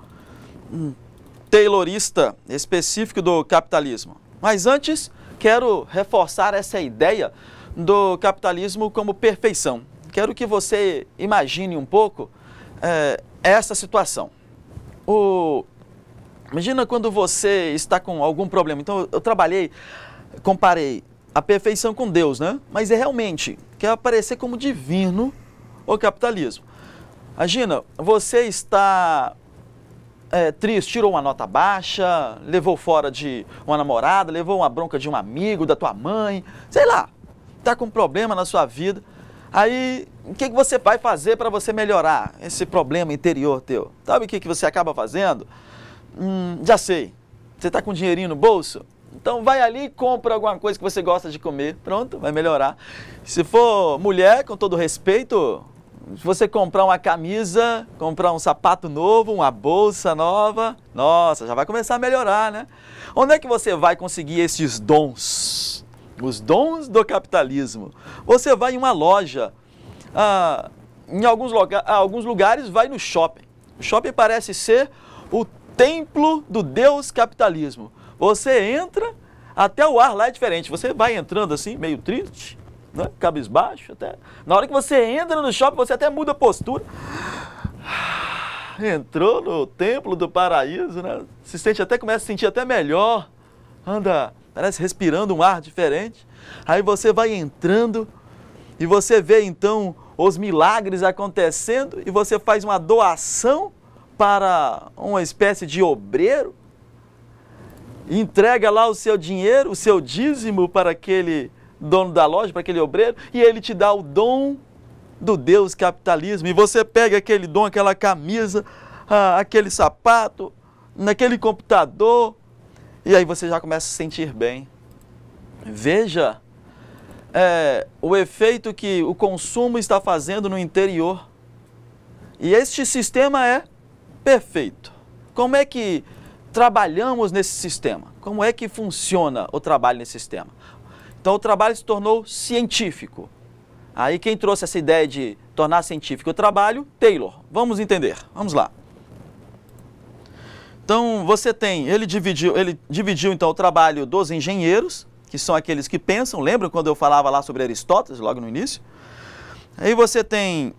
taylorista específico do capitalismo. Mas antes, quero reforçar essa ideia do capitalismo como perfeição. Quero que você imagine um pouco essa situação. Imagina quando você está com algum problema. Então, eu comparei a perfeição com Deus, né? Mas realmente, quer aparecer como divino o capitalismo. Imagina, você está triste, tirou uma nota baixa, levou fora de uma namorada, levou uma bronca de um amigo, da tua mãe, sei lá, está com um problema na sua vida. Aí, o que você vai fazer para você melhorar esse problema interior teu? Sabe o que você acaba fazendo? Já sei, você está com dinheirinho no bolso? Então vai ali e compra alguma coisa que você gosta de comer, pronto, vai melhorar. Se for mulher, com todo respeito, se você comprar uma camisa, comprar um sapato novo, uma bolsa nova, nossa, já vai começar a melhorar, né? Onde é que você vai conseguir esses dons? Os dons do capitalismo. Você vai em uma loja, em alguns lugares vai no shopping. O shopping parece ser o templo do Deus capitalismo. Você entra, até o ar lá é diferente. Você vai entrando assim, meio triste, né? Cabisbaixo, até. Na hora que você entra no shopping, você até muda a postura. Entrou no templo do paraíso, né? Começa a se sentir até melhor. Anda, parece respirando um ar diferente. Aí você vai entrando e você vê então os milagres acontecendo e você faz uma doação para uma espécie de obreiro. Entrega lá o seu dinheiro, o seu dízimo para aquele dono da loja, para aquele obreiro, e ele te dá o dom do Deus capitalismo. E você pega aquele dom, aquela camisa, aquele sapato, naquele computador, e aí você já começa a se sentir bem. Veja o efeito que o consumo está fazendo no interior. E este sistema é perfeito. Como é que trabalhamos nesse sistema? Como é que funciona o trabalho nesse sistema? Então o trabalho se tornou científico. Aí quem trouxe essa ideia de tornar científico o trabalho? Taylor. Vamos entender. Vamos lá. Então ele dividiu então o trabalho dos engenheiros, que são aqueles que pensam. Lembra quando eu falava lá sobre Aristóteles, logo no início? Aí você tem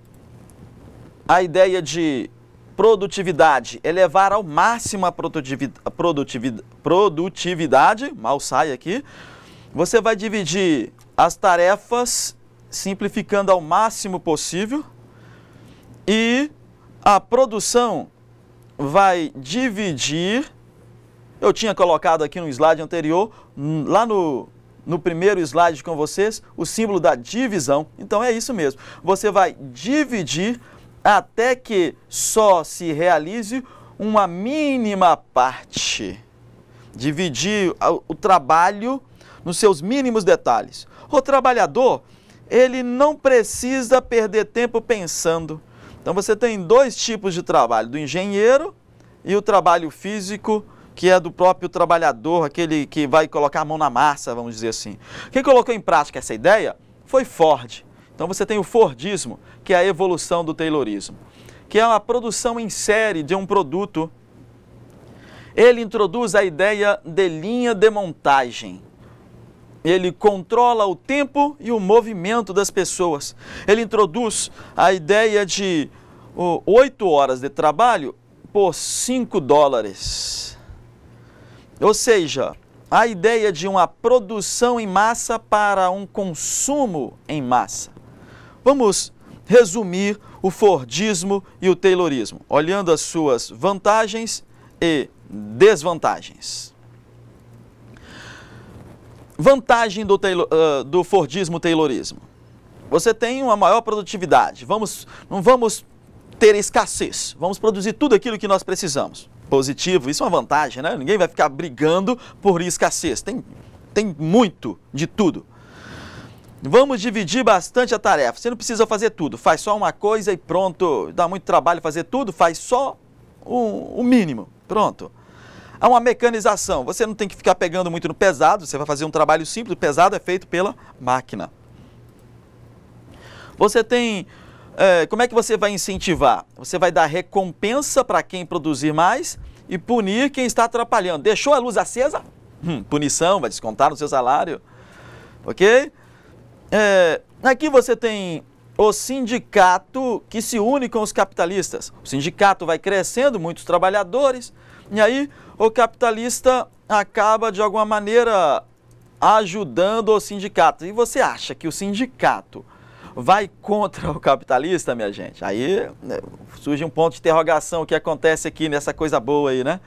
a ideia de produtividade, elevar ao máximo a produtividade, mal sai aqui. Você vai dividir as tarefas, simplificando ao máximo possível, e a produção vai dividir. Eu tinha colocado aqui no slide anterior, lá no primeiro slide com vocês, o símbolo da divisão. Então é isso mesmo, você vai dividir até que só se realize uma mínima parte. Dividir o trabalho nos seus mínimos detalhes. O trabalhador, ele não precisa perder tempo pensando. Então você tem dois tipos de trabalho, do engenheiro e o trabalho físico, que é do próprio trabalhador, aquele que vai colocar a mão na massa, vamos dizer assim. Quem colocou em prática essa ideia foi Ford. Então você tem o Fordismo, que é a evolução do Taylorismo, que é uma produção em série de um produto. Ele introduz a ideia de linha de montagem. Ele controla o tempo e o movimento das pessoas. Ele introduz a ideia de 8 horas de trabalho por $5. Ou seja, a ideia de uma produção em massa para um consumo em massa. Vamos resumir o Fordismo e o Taylorismo, olhando as suas vantagens e desvantagens. Vantagem do Fordismo-Taylorismo. Você tem uma maior produtividade. Não vamos ter escassez. Vamos produzir tudo aquilo que nós precisamos. Positivo, isso é uma vantagem, né? Ninguém vai ficar brigando por escassez. Tem muito de tudo. Vamos dividir bastante a tarefa. Você não precisa fazer tudo. Faz só uma coisa e pronto. Dá muito trabalho fazer tudo, faz só o mínimo. Pronto. Há uma mecanização. Você não tem que ficar pegando muito no pesado. Você vai fazer um trabalho simples. O pesado é feito pela máquina. Você tem... como é que você vai incentivar? Você vai dar recompensa para quem produzir mais e punir quem está atrapalhando. Deixou a luz acesa? Punição, vai descontar no seu salário. Ok? Aqui você tem o sindicato que se une com os capitalistas. O sindicato vai crescendo, muitos trabalhadores, e aí o capitalista acaba de alguma maneira ajudando o sindicato. E você acha que o sindicato vai contra o capitalista, minha gente? Aí surge um ponto de interrogação, o que acontece aqui nessa coisa boa aí, né?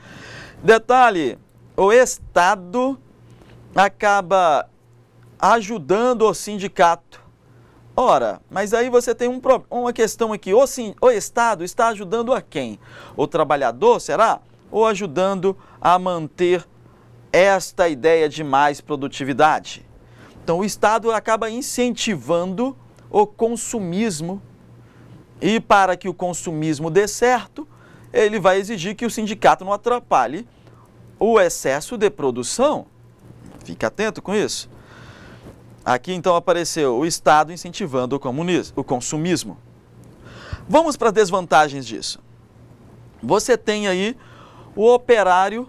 Detalhe, o Estado acaba ajudando o sindicato. Ora, mas aí você tem uma questão aqui, o Estado está ajudando a quem? O trabalhador, será? Ou ajudando a manter esta ideia de mais produtividade? Então o Estado acaba incentivando o consumismo, e para que o consumismo dê certo, ele vai exigir que o sindicato não atrapalhe o excesso de produção. Fique atento com isso. Aqui então apareceu o Estado incentivando o consumismo. Vamos para as desvantagens disso. Você tem aí o operário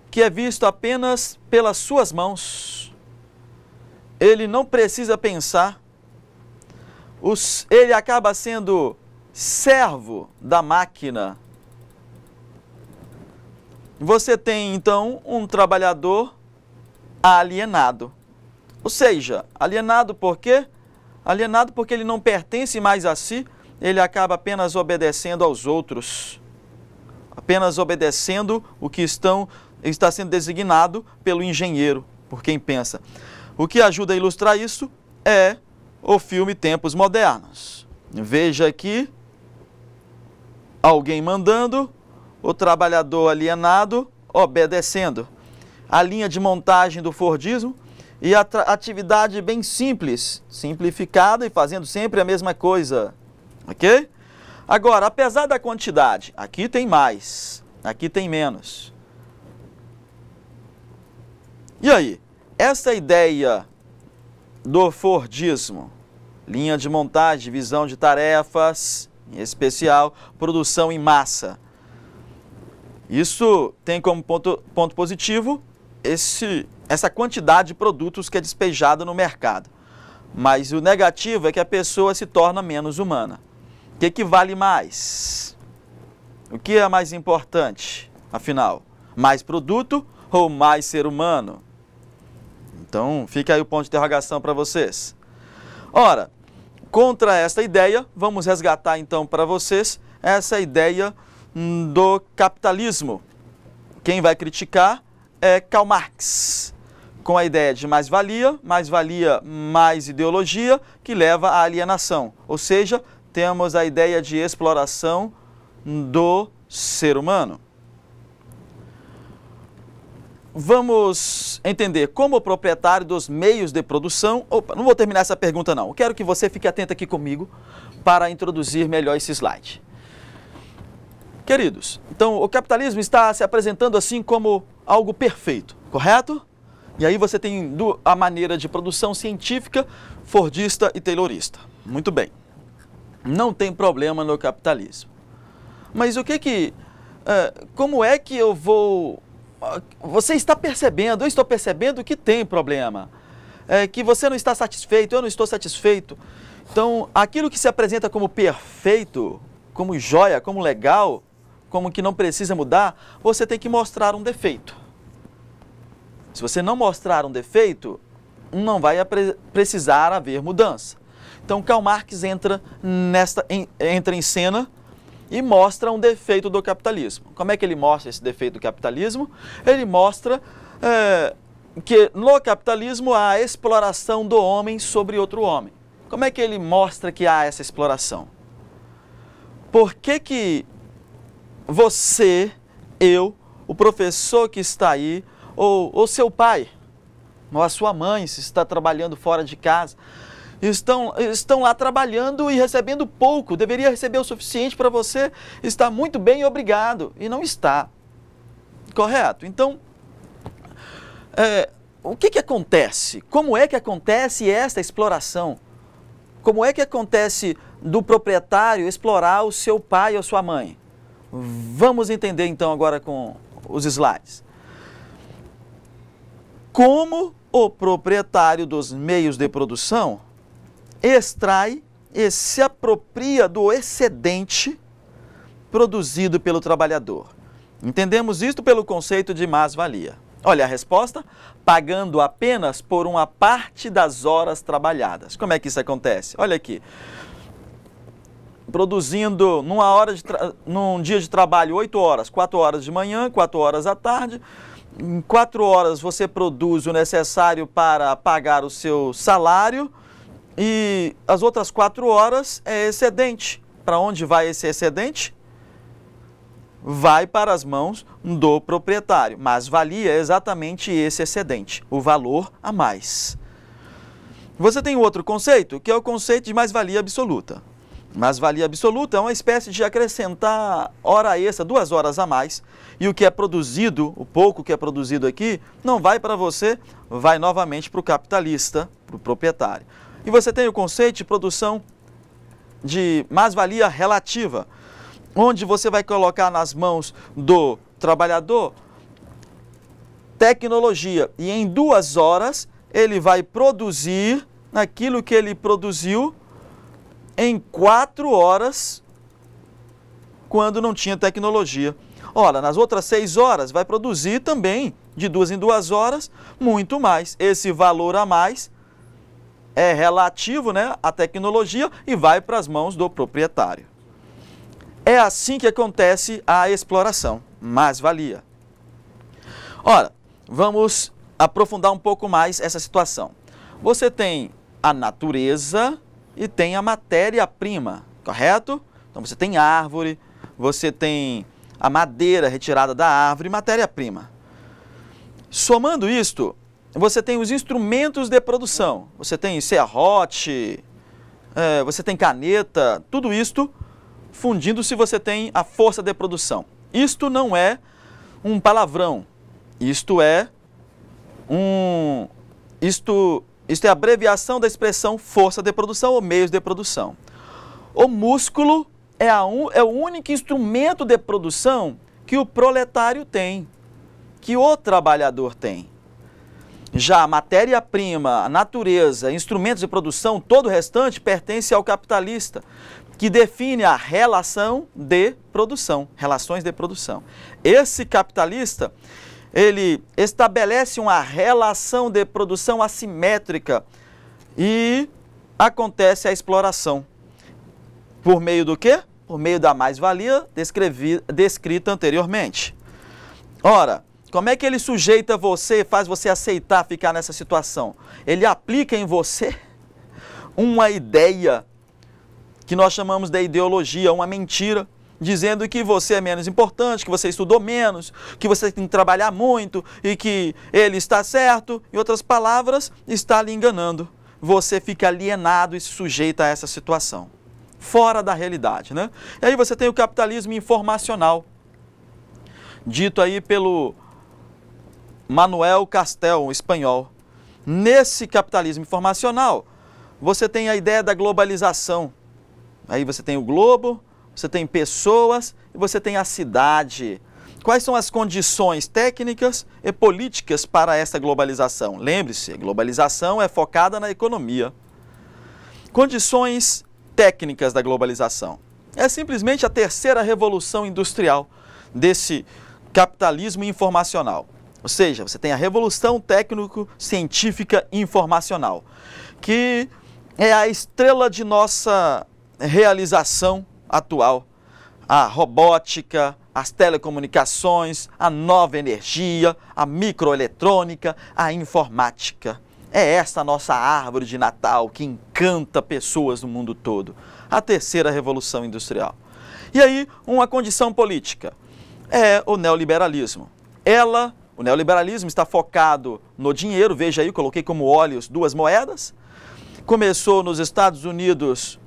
que é visto apenas pelas suas mãos. Ele não precisa pensar. Ele acaba sendo servo da máquina. Você tem então um trabalhador alienado. Ou seja, alienado por quê? Alienado porque ele não pertence mais a si, ele acaba apenas obedecendo aos outros. Apenas obedecendo o que está sendo designado pelo engenheiro, por quem pensa. O que ajuda a ilustrar isso é o filme Tempos Modernos. Veja aqui, alguém mandando, o trabalhador alienado obedecendo. A linha de montagem do Fordismo e a atividade bem simples, simplificada e fazendo sempre a mesma coisa. Ok? Agora, apesar da quantidade, aqui tem mais, aqui tem menos. E aí? Essa ideia do Fordismo, linha de montagem, divisão de tarefas, em especial, produção em massa. Isso tem como ponto positivo essa quantidade de produtos que é despejada no mercado. Mas o negativo é que a pessoa se torna menos humana. O que vale mais? O que é mais importante, afinal? Mais produto ou mais ser humano? Então, fica aí o ponto de interrogação para vocês. Ora, contra esta ideia, vamos resgatar então para vocês essa ideia do capitalismo. Quem vai criticar é Karl Marx, com a ideia de mais-valia, mais ideologia, que leva à alienação. Ou seja, temos a ideia de exploração do ser humano. vamos entender como o proprietário dos meios de produção... Opa, não vou terminar essa pergunta não. Eu quero que você fique atento aqui comigo para introduzir melhor esse slide. Queridos, então o capitalismo está se apresentando assim como algo perfeito, correto? E aí você tem a maneira de produção científica, fordista e taylorista. Muito bem. Não tem problema no capitalismo. Mas o que como é que eu vou... Você está percebendo, eu estou percebendo que tem problema. Que você não está satisfeito, eu não estou satisfeito. Então, aquilo que se apresenta como perfeito, como joia, como legal, como que não precisa mudar, você tem que mostrar um defeito. Se você não mostrar um defeito, não vai precisar haver mudança. Então, Karl Marx entra em cena e mostra um defeito do capitalismo. Como é que ele mostra esse defeito do capitalismo? Ele mostra que no capitalismo há a exploração do homem sobre outro homem. Como é que ele mostra que há essa exploração? Por que você, eu, o professor que está aí, ou seu pai, ou a sua mãe, se está trabalhando fora de casa, estão lá trabalhando e recebendo pouco, deveria receber o suficiente para você estar muito bem, obrigado, e não está. Correto? Então, o que acontece? Como é que acontece esta exploração? Como é que acontece do proprietário explorar o seu pai ou sua mãe? Vamos entender então agora com os slides. Como o proprietário dos meios de produção extrai e se apropria do excedente produzido pelo trabalhador. Entendemos isto pelo conceito de mais-valia. Olha a resposta: pagando apenas por uma parte das horas trabalhadas. Como é que isso acontece? Olha aqui. Produzindo num dia de trabalho 8 horas, 4 horas de manhã, 4 horas à tarde. Em 4 horas você produz o necessário para pagar o seu salário e as outras 4 horas é excedente. Para onde vai esse excedente? Vai para as mãos do proprietário. Mas valia exatamente esse excedente, o valor a mais. Você tem outro conceito, que é o conceito de mais-valia absoluta. Mais-valia absoluta é uma espécie de acrescentar hora extra, 2 horas a mais, e o que é produzido, o pouco que é produzido aqui, não vai para você, vai novamente para o capitalista, para o proprietário. E você tem o conceito de produção de mais-valia relativa, onde você vai colocar nas mãos do trabalhador tecnologia, e em 2 horas ele vai produzir aquilo que ele produziu em 4 horas, quando não tinha tecnologia. Ora, nas outras 6 horas, vai produzir também, de 2 em 2 horas, muito mais. Esse valor a mais é relativo, né, à tecnologia e vai para as mãos do proprietário. É assim que acontece a exploração, mais-valia. Ora, vamos aprofundar um pouco mais essa situação. Você tem a natureza e tem a matéria-prima, correto? Então você tem árvore, você tem a madeira retirada da árvore, matéria-prima. Somando isto, você tem os instrumentos de produção. Você tem serrote, você tem caneta, tudo isto fundindo-se você tem a força de produção. Isto não é um palavrão, isto é a abreviação da expressão força de produção ou meios de produção. O músculo é o único instrumento de produção que o proletário tem, que o trabalhador tem. Já a matéria-prima, a natureza, instrumentos de produção, todo o restante pertence ao capitalista, que define a relação de produção, relações de produção. Esse capitalista, ele estabelece uma relação de produção assimétrica e acontece a exploração. Por meio do quê? Por meio da mais-valia descrita anteriormente. Ora, como é que ele sujeita você, faz você aceitar ficar nessa situação? Ele aplica em você uma ideia que nós chamamos de ideologia, uma mentira, dizendo que você é menos importante, que você estudou menos, que você tem que trabalhar muito e que ele está certo. Em outras palavras, está lhe enganando. Você fica alienado e se sujeita a essa situação, fora da realidade, né? E aí você tem o capitalismo informacional, dito aí pelo Manuel Castells, um espanhol. Nesse capitalismo informacional, você tem a ideia da globalização. Aí você tem o globo, você tem pessoas e você tem a cidade. Quais são as condições técnicas e políticas para essa globalização? Lembre-se, a globalização é focada na economia. Condições técnicas da globalização. É simplesmente a terceira revolução industrial desse capitalismo informacional. Ou seja, você tem a revolução técnico-científica informacional, que é a estrela de nossa realização atual. A robótica, as telecomunicações, a nova energia, a microeletrônica, a informática. É essa a nossa árvore de Natal que encanta pessoas no mundo todo. A terceira revolução industrial. E aí, uma condição política é o neoliberalismo. O neoliberalismo está focado no dinheiro, veja aí, coloquei como óleos duas moedas. Começou nos Estados Unidos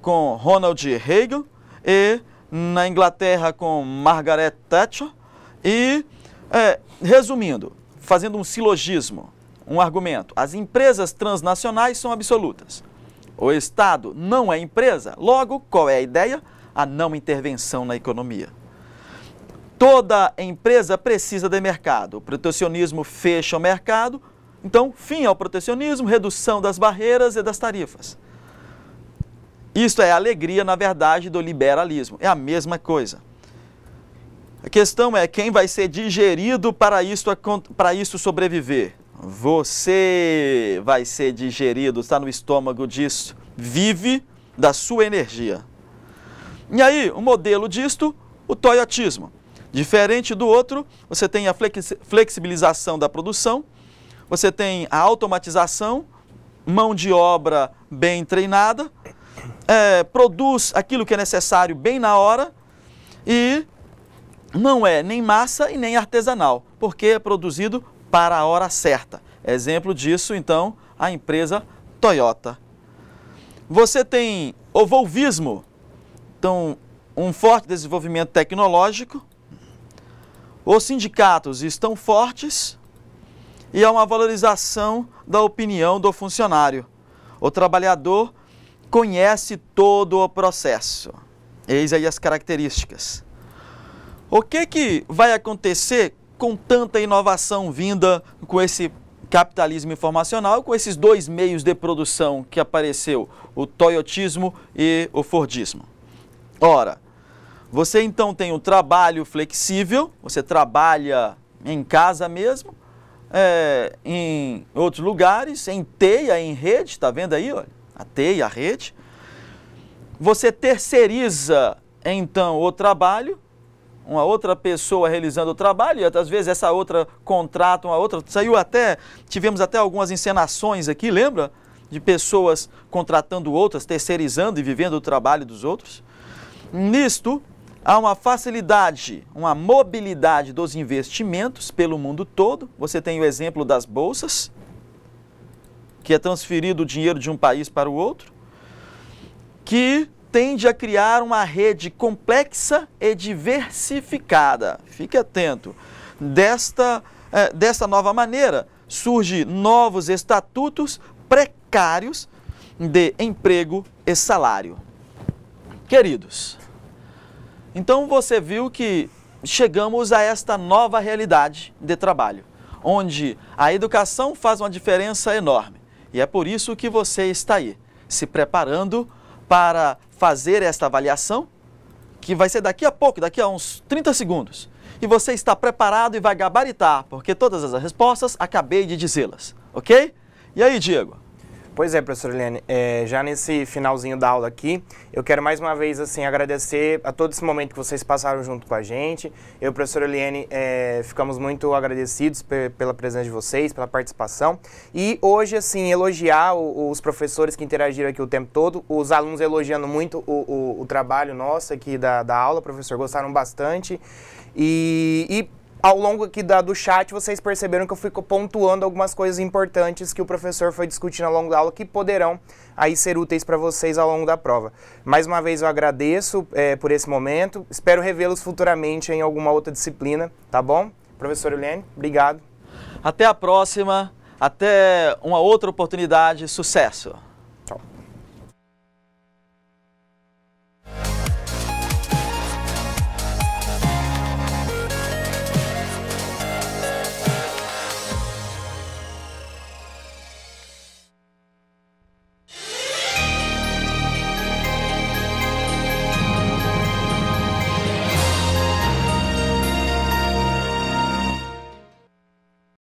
com Ronald Reagan e na Inglaterra com Margaret Thatcher. E, resumindo, fazendo um silogismo, um argumento, as empresas transnacionais são absolutas. O Estado não é empresa, logo, qual é a ideia? A não intervenção na economia. Toda empresa precisa de mercado. O protecionismo fecha o mercado, então, fim ao protecionismo, redução das barreiras e das tarifas. Isto é a alegria, na verdade, do liberalismo. É a mesma coisa. A questão é quem vai ser digerido para isso sobreviver. Você vai ser digerido, está no estômago disso. Vive da sua energia. E aí, o modelo disto, o toyotismo. Diferente do outro, você tem a flexibilização da produção, você tem a automatização, mão de obra bem treinada, produz aquilo que é necessário bem na hora e não é nem massa e nem artesanal, porque é produzido para a hora certa. Exemplo disso, então, a empresa Toyota. Você tem o volvismo, então, um forte desenvolvimento tecnológico. Os sindicatos estão fortes e há uma valorização da opinião do funcionário. O trabalhador conhece todo o processo. Eis aí as características. O que vai acontecer com tanta inovação vinda com esse capitalismo informacional, com esses dois meios de produção que apareceu, o toyotismo e o fordismo? Ora, você então tem um trabalho flexível, você trabalha em casa mesmo, em outros lugares, em teia, em rede, está vendo aí? Olha, a teia, a rede. Você terceiriza então o trabalho, uma outra pessoa realizando o trabalho, e às vezes essa outra contrata uma outra. Tivemos até algumas encenações aqui, lembra? De pessoas contratando outras, terceirizando e vivendo o trabalho dos outros. Nisto, há uma facilidade, uma mobilidade dos investimentos pelo mundo todo. Você tem o exemplo das bolsas, que é transferido o dinheiro de um país para o outro, que tende a criar uma rede complexa e diversificada. Fique atento. Desta nova maneira, surgem novos estatutos precários de emprego e salário. Queridos, então você viu que chegamos a esta nova realidade de trabalho, onde a educação faz uma diferença enorme. E é por isso que você está aí, se preparando para fazer esta avaliação, que vai ser daqui a pouco, daqui a uns 30 segundos. E você está preparado e vai gabaritar, porque todas as respostas acabei de dizê-las, ok? E aí, Diego? Pois é, professora Eliane, já nesse finalzinho da aula aqui, eu quero mais uma vez assim, agradecer a todo esse momento que vocês passaram junto com a gente. Eu e a professora Eliane ficamos muito agradecidos pela presença de vocês, pela participação. E hoje, assim, elogiar os professores que interagiram aqui o tempo todo, os alunos elogiando muito o trabalho nosso aqui da aula, professor, gostaram bastante. E ao longo aqui do chat, vocês perceberam que eu fico pontuando algumas coisas importantes que o professor foi discutindo ao longo da aula que poderão aí ser úteis para vocês ao longo da prova. Mais uma vez eu agradeço por esse momento, espero revê-los futuramente em alguma outra disciplina, tá bom? Professora Eliane, obrigado. Até a próxima, até uma outra oportunidade, sucesso!